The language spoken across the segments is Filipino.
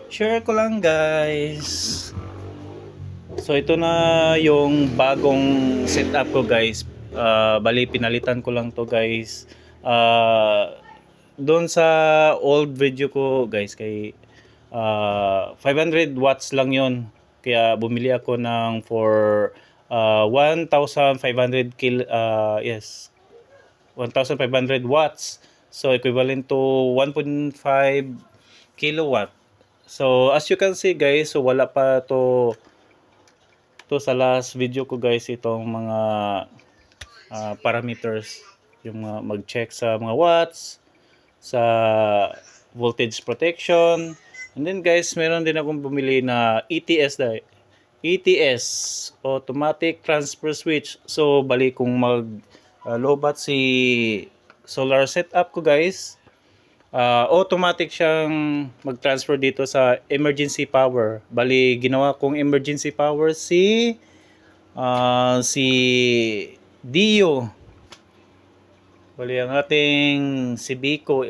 Share ko lang guys. So ito na yung bagong setup ko guys. Bali pinalitan ko lang to guys. Doon sa old video ko guys kay 500 watts lang yon. Kaya bumili ako ng for 1,500 yes, 1,500 watts. So equivalent to 1.5 kilowatt. So as you can see guys, so wala pa to sa last video ko guys itong mga parameters, yung mag-check sa mga watts, sa voltage protection. And then guys, meron din akong bumili na ETS, automatic transfer switch. So bali kung lobat si solar setup ko guys, automatic siyang mag-transfer dito sa emergency power. Bali ginawa kong emergency power si Dio. Bali ang ating Sibico,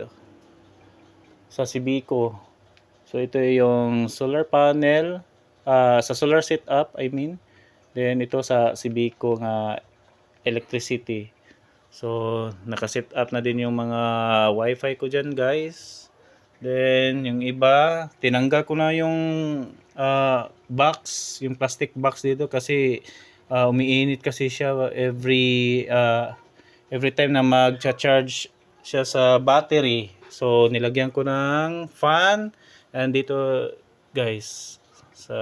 sa Sibico. So ito yung solar panel sa solar setup I mean. Then ito sa Sibico nga electricity. So naka-set up na din yung mga wifi ko dyan guys. Then yung iba tinanggal ko na yung box, yung plastic box dito kasi umiinit kasi siya every time na mag-charge siya sa battery. So nilagyan ko ng fan and dito guys sa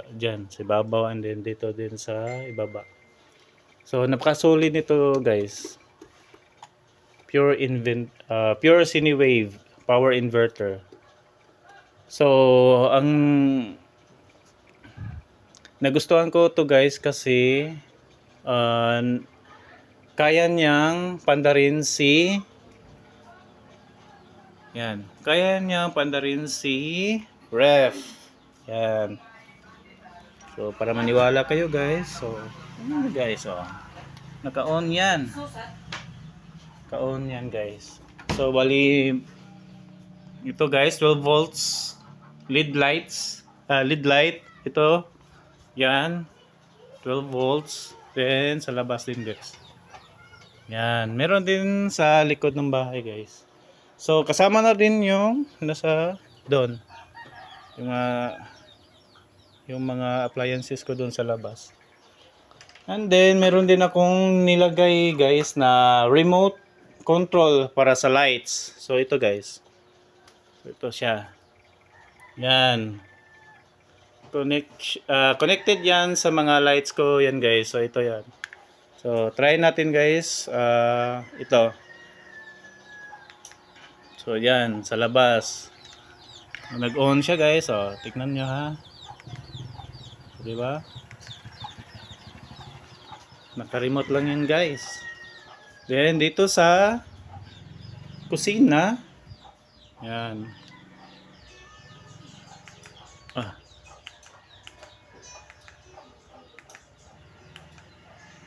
dyan sa ibabaw and then dito din sa ibaba. So napaka-solid nito guys. Pure Cinewave power inverter. So ang nagustuhan ko to guys kasi kaya niyang pandarin si ref. Yan. So para maniwala kayo guys. So guys, naka-on yan. Naka-on yan guys. So bali ito guys 12 volts lead light ito. Yan. 12 volts. Then sa labas din guys. Yan. Meron din sa likod ng bahay guys. So kasama na din yung nasa doon. Yung mga appliances ko doon sa labas. And then meron din akong nilagay guys na remote control para sa lights. So ito guys. Ito siya. Yan. Connected yan sa mga lights ko yan guys. So ito yan. So try natin guys. Ito. So yan sa labas. Nag-on siya guys. Tignan nyo ha. So, diba? Naka-remote lang yan guys. Then dito sa kusina. Yan.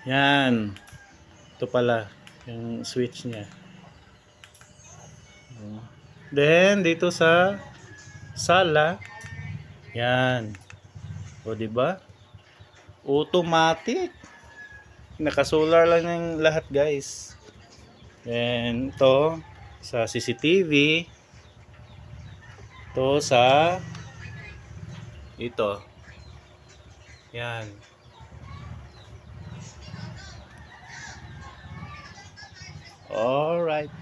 Yan. Ito pala yung switch niya. Then dito sa sala. Yan. O di ba? Automatic. Naka-solar lang yung lahat, guys. Then ito sa CCTV. Ito sa ito. Yan. All right.